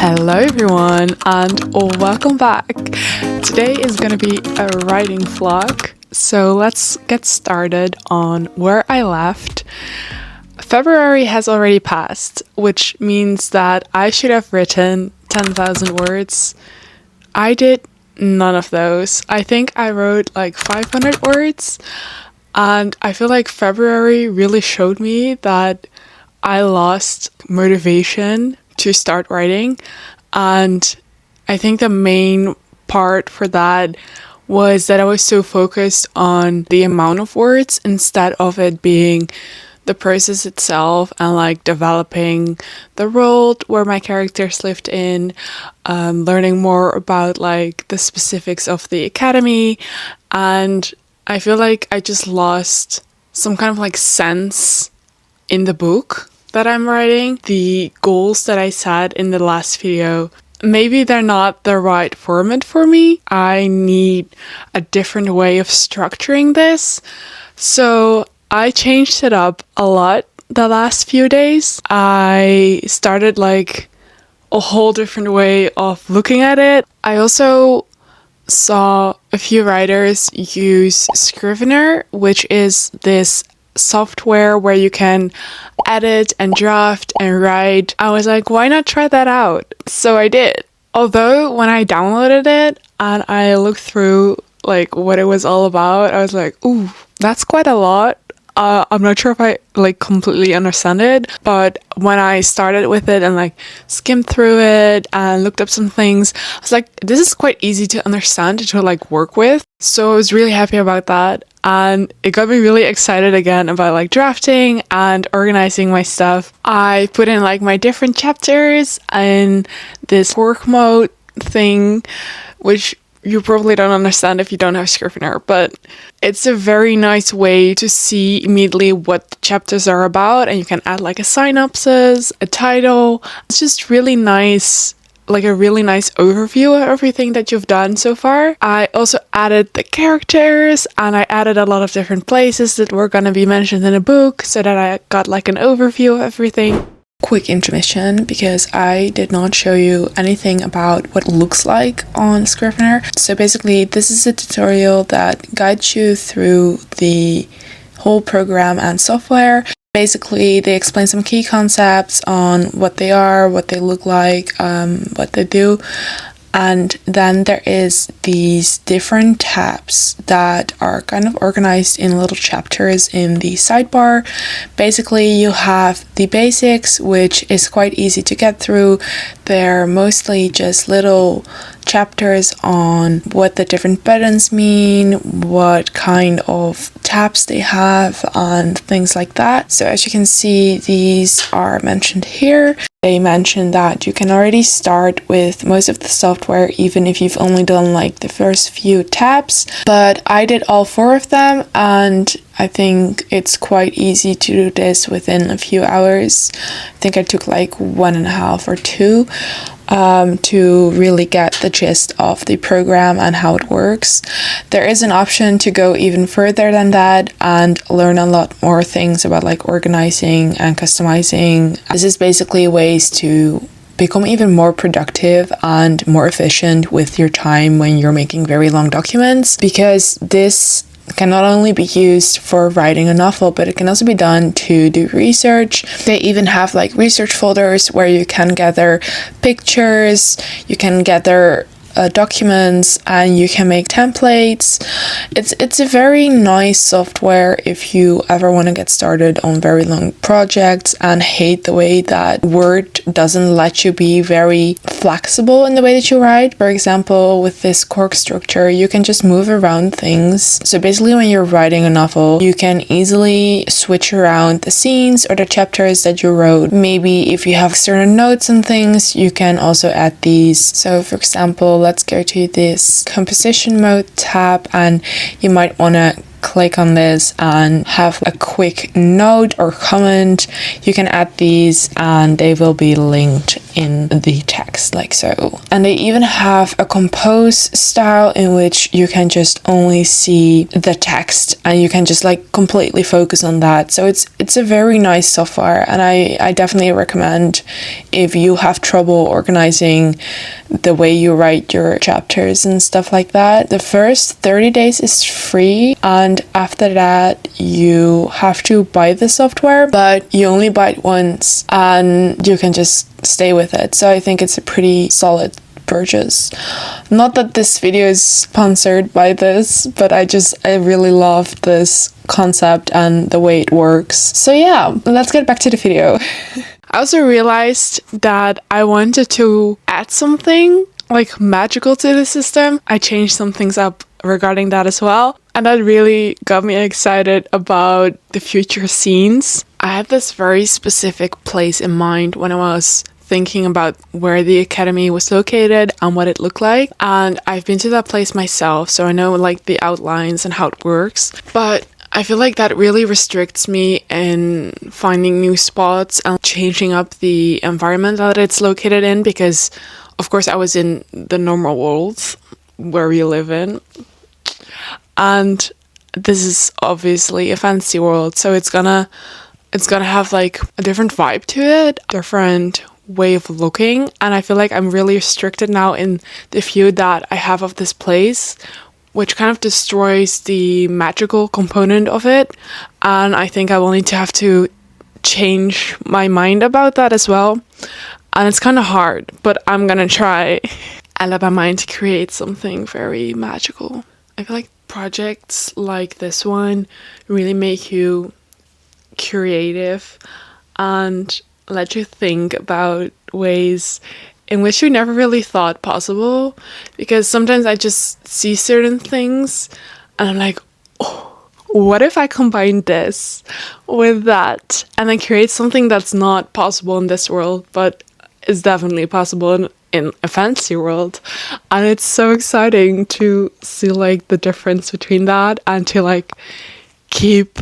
Hello everyone and welcome back. Today is going to be a writing vlog, so let's get started on where I left. February has already passed, which means that I should have written 10,000 words. I did none of those. I think I wrote like 500 words, and I feel like February really showed me that I lost motivation to start writing, and I think the main part for that was that I was so focused on the amount of words instead of it being the process itself and like developing the world where my characters lived in, learning more about like the specifics of the academy. And I feel like I just lost some kind of like sense in the book that I'm writing. The goals that I set in the last video, maybe they're not the right format for me. I need a different way of structuring this. So I changed it up a lot the last few days. I started like a whole different way of looking at it. I also saw a few writers use Scrivener, which is this software where you can edit and draft and write. I was like, why not try that out? So I did. Although when I downloaded it and I looked through like what it was all about, I was like, ooh, that's quite a lot. I'm not sure if I like completely understand it, but when I started with it and like skimmed through it and looked up some things, I was like, this is quite easy to understand, to like work with. So I was really happy about that, and it got me really excited again about like drafting and organizing my stuff. I put in like my different chapters in this work mode thing, which you probably don't understand if you don't have Scrivener, but it's a very nice way to see immediately what the chapters are about, and you can add like a synopsis, a title. It's just really nice, like a really nice overview of everything that you've done so far. I also added the characters, and I added a lot of different places that were going to be mentioned in a book so that I got like an overview of everything. Quick intermission, because I did not show you anything about what it looks like on Scrivener. So basically this is a tutorial that guides you through the whole program and software. Basically they explain some key concepts on what they are, what they look like, what they do. And then there is these different tabs that are kind of organized in little chapters in the sidebar. Basically, you have the basics, which is quite easy to get through. They're mostly just little chapters on what the different buttons mean, what kind of tabs they have, and things like that. So as you can see, these are mentioned here. They mention that you can already start with most of the software even if you've only done like the first few tabs, but I did all 4 of them, and I think it's quite easy to do this within a few hours. I think I took like 1.5 or 2 to really get the gist of the program and how it works. There is an option to go even further than that and learn a lot more things about like organizing and customizing. This is basically ways to become even more productive and more efficient with your time when you're making very long documents, because this can not only be used for writing a novel, but it can also be done to do research. They even have like research folders where you can gather pictures, you can gather documents, and you can make templates. It's a very nice software if you ever want to get started on very long projects and hate the way that Word doesn't let you be very flexible in the way that you write. For example, with this cork structure, you can just move around things. So basically when you're writing a novel, you can easily switch around the scenes or the chapters that you wrote. Maybe if you have certain notes and things, you can also add these. So for example, let's go to this composition mode tab, and you might want to click on this and have a quick note or comment, you can add these and they will be linked in the text like so. And they even have a compose style in which you can just only see the text and you can just like completely focus on that. So it's a very nice software, and I definitely recommend if you have trouble organizing the way you write your chapters and stuff like that. The first 30 days is free, and after that you have to buy the software, but you only buy it once and you can just stay with it. So I think it's a pretty solid purchase. Not that this video is sponsored by this, but I really love this concept and the way it works. So yeah, let's get back to the video. I also realized that I wanted to add something like magical to the system. I changed some things up regarding that as well, and that really got me excited about the future scenes. I had this very specific place in mind when I was thinking about where the academy was located and what it looked like, and I've been to that place myself, so I know like the outlines and how it works, but I feel like that really restricts me in finding new spots and changing up the environment that it's located in, because of course I was in the normal world where we live in, and this is obviously a fantasy world, so it's gonna have like a different vibe to it, different way of looking, and I feel like I'm really restricted now in the view that I have of this place, which kind of destroys the magical component of it, and I think I will need to have to change my mind about that as well, and it's kind of hard, but I'm gonna try. I let my mind to create something very magical. I feel like projects like this one really make you creative and let you think about ways in which you never really thought possible, because sometimes I just see certain things and I'm like, oh, what if I combine this with that and then create something that's not possible in this world but is definitely possible in a fantasy world. And it's so exciting to see like the difference between that and to like keep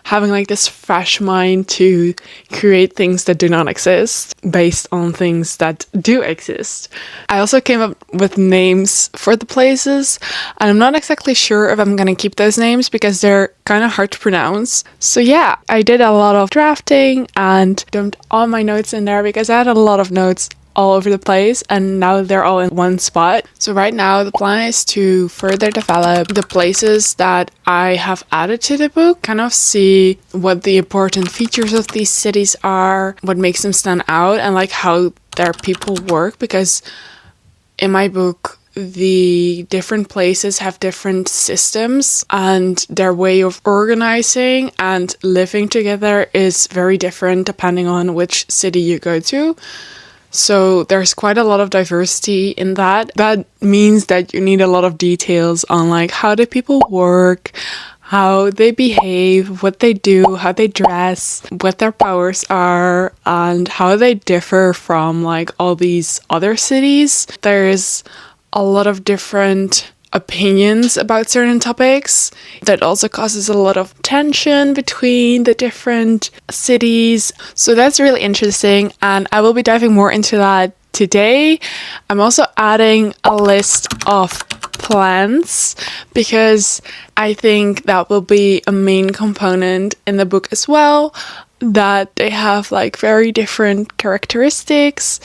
having like this fresh mind to create things that do not exist based on things that do exist. I also came up with names for the places, and I'm not exactly sure if I'm gonna keep those names because they're kind of hard to pronounce. So yeah, I did a lot of drafting and dumped all my notes in there because I had a lot of notes all over the place, and now they're all in one spot. So right now the plan is to further develop the places that I have added to the book, kind of see what the important features of these cities are, what makes them stand out, and like how their people work, because in my book the different places have different systems and their way of organizing and living together is very different depending on which city you go to. So there's quite a lot of diversity in that. That means that you need a lot of details on like how do people work, how they behave, what they do, how they dress, what their powers are, and how they differ from like all these other cities. There's a lot of different opinions about certain topics. That also causes a lot of tension between the different cities. So that's really interesting, and I will be diving more into that today. I'm also adding a list of plants because I think that will be a main component in the book as well, that they have like very different characteristics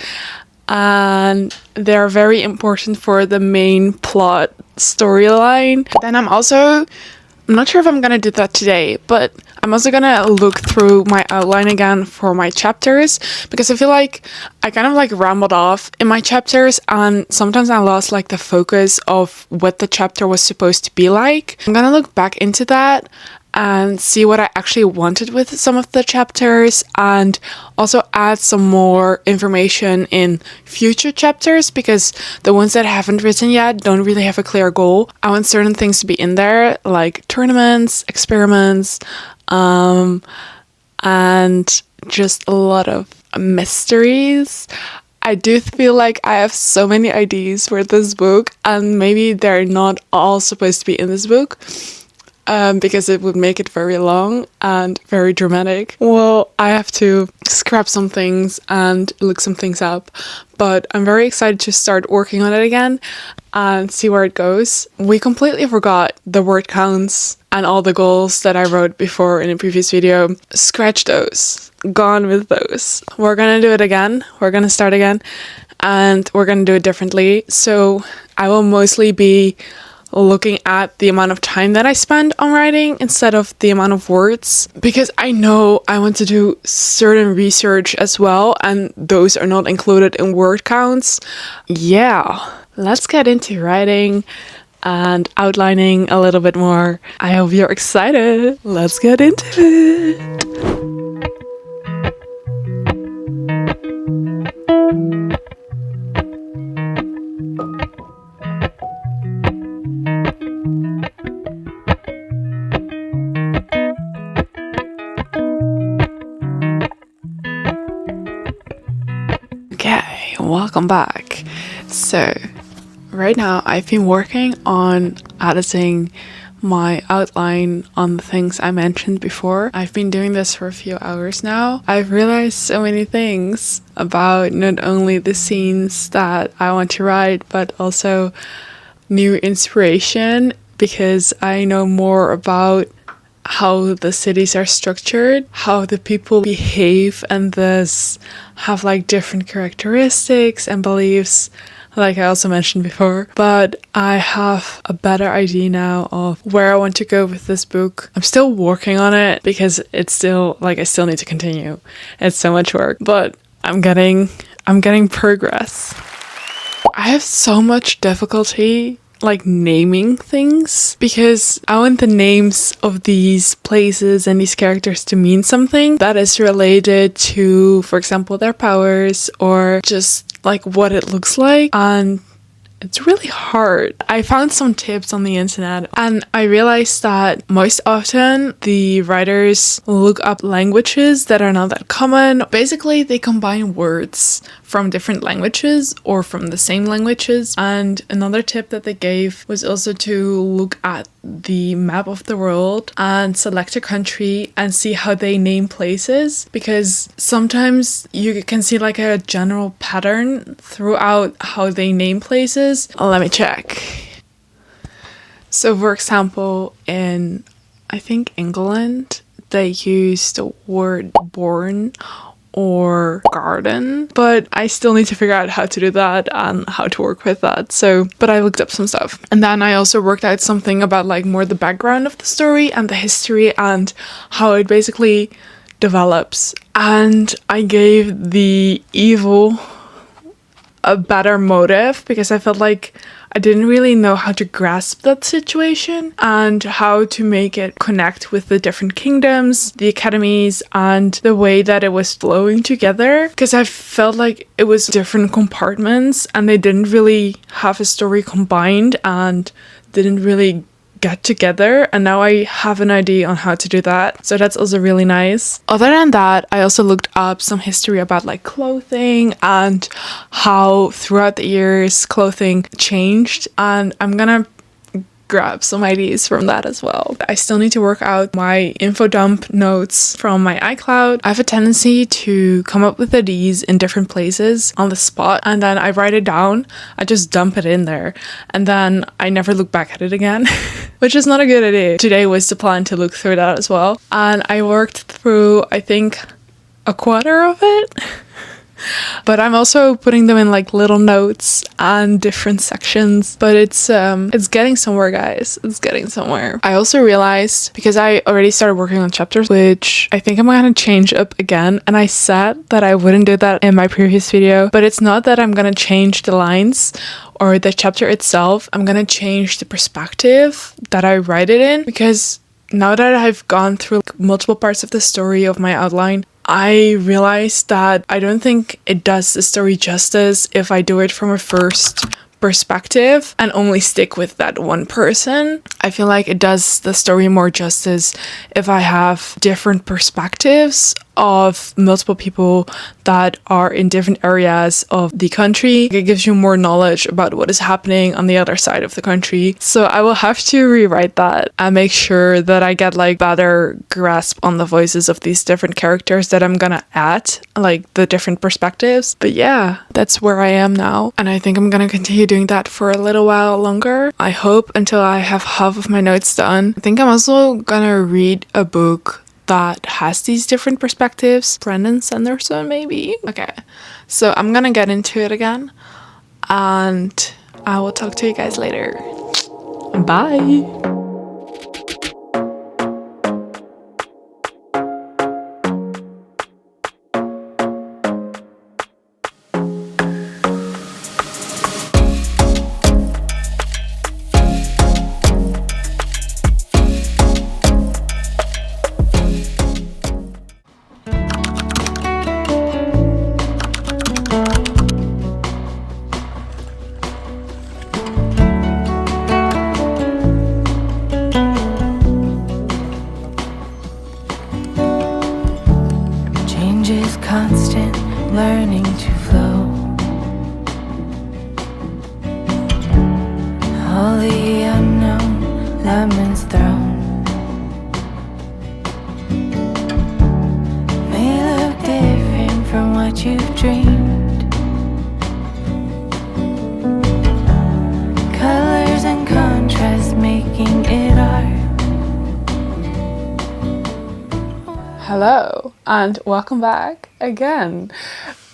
and they're very important for the main plot storyline. Then I'm not sure if I'm gonna do that today, but I'm also gonna look through my outline again for my chapters, because I feel like I kind of like rambled off in my chapters and sometimes I lost like the focus of what the chapter was supposed to be like. I'm gonna look back into that and see what I actually wanted with some of the chapters, and also add some more information in future chapters, because the ones that I haven't written yet don't really have a clear goal. I want certain things to be in there, like tournaments, experiments, and just a lot of mysteries. I do feel like I have so many ideas for this book, and maybe they're not all supposed to be in this book. because it would make it very long and very dramatic. Well, I have to scrap some things and look some things up, but I'm very excited to start working on it again and see where it goes. We completely forgot the word counts and all the goals that I wrote before in a previous video. Scratch those. Gone with those. We're gonna do it again. We're gonna start again, and we're gonna do it differently. So I will mostly be looking at the amount of time that I spend on writing instead of the amount of words, because I know I want to do certain research as well, and those are not included in word counts. Yeah, let's get into writing and outlining a little bit more. I hope you're excited. Let's get into it. Okay, welcome back. So right now I've been working on editing my outline on the things I mentioned before. I've been doing this for a few hours now. I've realized so many things about not only the scenes that I want to write, but also new inspiration, because I know more about how the cities are structured, how the people behave, and thus have like different characteristics and beliefs, like I also mentioned before. But I have a better idea now of where I want to go with this book. I'm still working on it because it's still like I still need to continue. It's so much work, but I'm getting progress. I have so much difficulty like naming things, because I want the names of these places and these characters to mean something that is related to, for example, their powers or just like what it looks like, and it's really hard. I found some tips on the internet, and I realized that most often the writers look up languages that are not that common. Basically, they combine words from different languages or from the same languages. And another tip that they gave was also to look at the map of the world and select a country and see how they name places, because sometimes you can see like a general pattern throughout how they name places. Let me check. So for example, in I think England, they use the word born or garden, but I still need to figure out how to do that and how to work with that. So, but I looked up some stuff, and then I also worked out something about like more the background of the story and the history and how it basically develops. And I gave the evil a better motive, because I felt like I didn't really know how to grasp that situation and how to make it connect with the different kingdoms, the academies, and the way that it was flowing together, because I felt like it was different compartments and they didn't really have a story combined and didn't really get together, and now I have an idea on how to do that, so that's also really nice. Other than that, I also looked up some history about like clothing and how throughout the years clothing changed, and I'm gonna grab some ideas from that as well. I still need to work out my info dump notes from my iCloud. I have a tendency to come up with ideas in different places on the spot, and then I write it down. I just dump it in there, and then I never look back at it again, which is not a good idea. Today was the plan to look through that as well, and I worked through, I think, a quarter of it. But I'm also putting them in like little notes and different sections, but it's getting somewhere, guys. It's getting somewhere. I also realized, because I already started working on chapters, which I think I'm gonna change up again, and I said that I wouldn't do that in my previous video, but it's not that I'm gonna change the lines or the chapter itself. I'm gonna change the perspective that I write it in, because now that I've gone through like multiple parts of the story of my outline, I realized that I don't think it does the story justice if I do it from a first perspective and only stick with that one person. I feel like it does the story more justice if I have different perspectives of multiple people that are in different areas of the country. It gives you more knowledge about what is happening on the other side of the country. So I will have to rewrite that and make sure that I get like better grasp on the voices of these different characters that I'm gonna add, like the different perspectives. But yeah, that's where I am now. And I think I'm gonna continue doing that for a little while longer. I hope until I have half of my notes done. I think I'm also gonna read a book that has these different perspectives. Brandon Sanderson, maybe? Okay, so I'm gonna get into it again, and I will talk to you guys later. Bye! Constant learning to flow. Wholly unknown, lemons thrown. May look different from what you've dreamed. Colors and contrast making it art. Hello and welcome back again.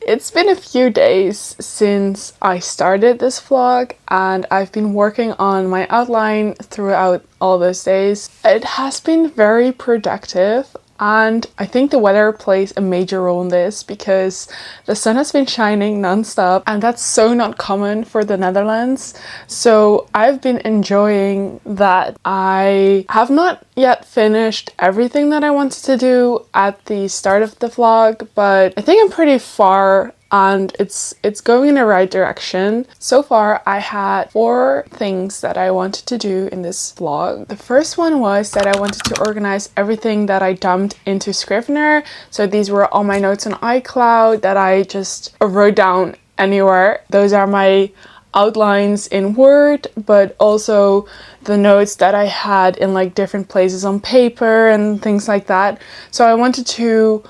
It's been a few days since I started this vlog and I've been working on my outline throughout all those days. It has been very productive and I think the weather plays a major role in this because the sun has been shining non-stop and that's so not common for the Netherlands. So I've been enjoying that. I have not yet finished everything that I wanted to do at the start of the vlog, but I think I'm pretty far and it's going in the right direction. So far, I had 4 things that I wanted to do in this vlog. The first one was that I wanted to organize everything that I dumped into Scrivener. So these were all my notes on iCloud that I just wrote down anywhere. Those are my outlines in Word, but also the notes that I had in like different places on paper and things like that. So I wanted to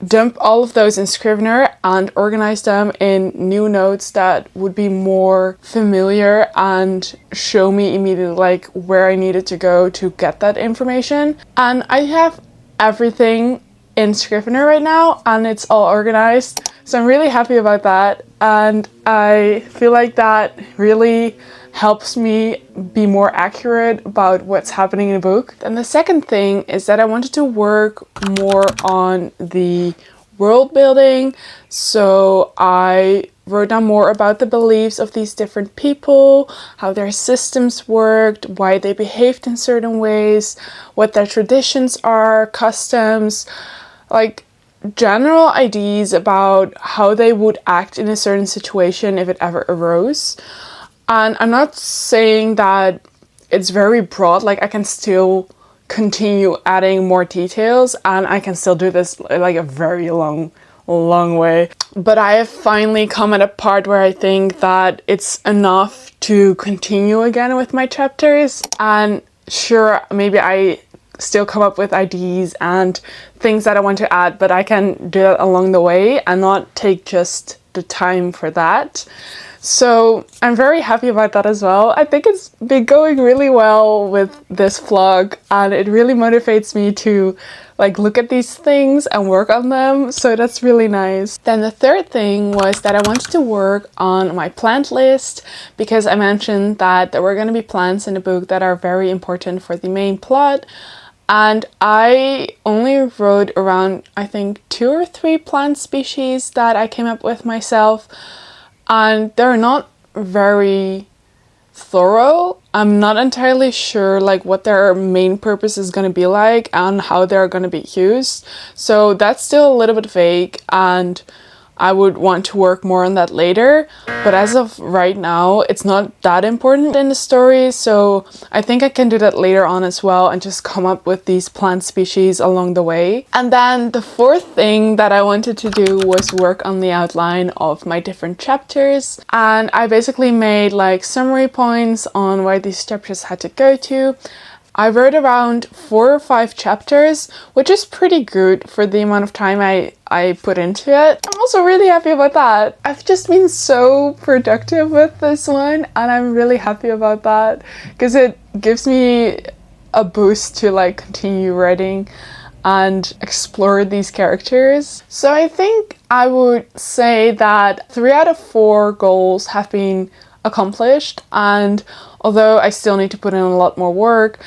dump all of those in Scrivener and organize them in new notes that would be more familiar and show me immediately like where I needed to go to get that information. And I have everything in Scrivener right now and it's all organized. So I'm really happy about that and I feel like that really helps me be more accurate about what's happening in the book. And the second thing is that I wanted to work more on the world building. So I wrote down more about the beliefs of these different people, how their systems worked, why they behaved in certain ways, what their traditions are, customs, like general ideas about how they would act in a certain situation if it ever arose. And I'm not saying that it's very broad, like I can still continue adding more details and I can still do this like a very long way. But I have finally come at a part where I think that it's enough to continue again with my chapters. And sure, maybe I still come up with ideas and things that I want to add, but I can do that along the way and not take just the time for that. So I'm very happy about that as well. I think it's been going really well with this vlog and it really motivates me to like look at these things and work on them. So that's really nice. Then the third thing was that I wanted to work on my plant list because I mentioned that there were going to be plants in the book that are very important for the main plot. And I only wrote around, I think, 2 or 3 plant species that I came up with myself. And they're not very thorough. I'm not entirely sure like what their main purpose is going to be like and how they're going to be used. So that's still a little bit vague and I would want to work more on that later, but as of right now, it's not that important in the story, so I think I can do that later on as well and just come up with these plant species along the way. And then the fourth thing that I wanted to do was work on the outline of my different chapters, and I basically made like summary points on where these chapters had to go to. I wrote around 4 or 5 chapters, which is pretty good for the amount of time I put into it. I'm also really happy about that. I've just been so productive with this one, and I'm really happy about that because it gives me a boost to like continue writing and explore these characters. So I think I would say that 3 out of 4 goals have been accomplished, and although I still need to put in a lot more work,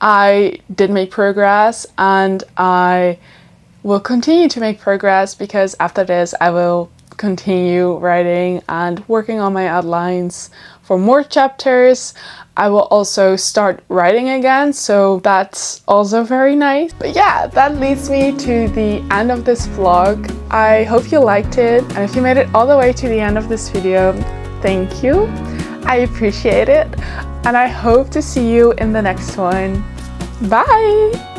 I did make progress, and I will continue to make progress because after this I will continue writing and working on my outlines for more chapters. I will also start writing again, so that's also very nice. But yeah, that leads me to the end of this vlog. I hope you liked it, and if you made it all the way to the end of this video, thank you. I appreciate it, and I hope to see you in the next one. Bye!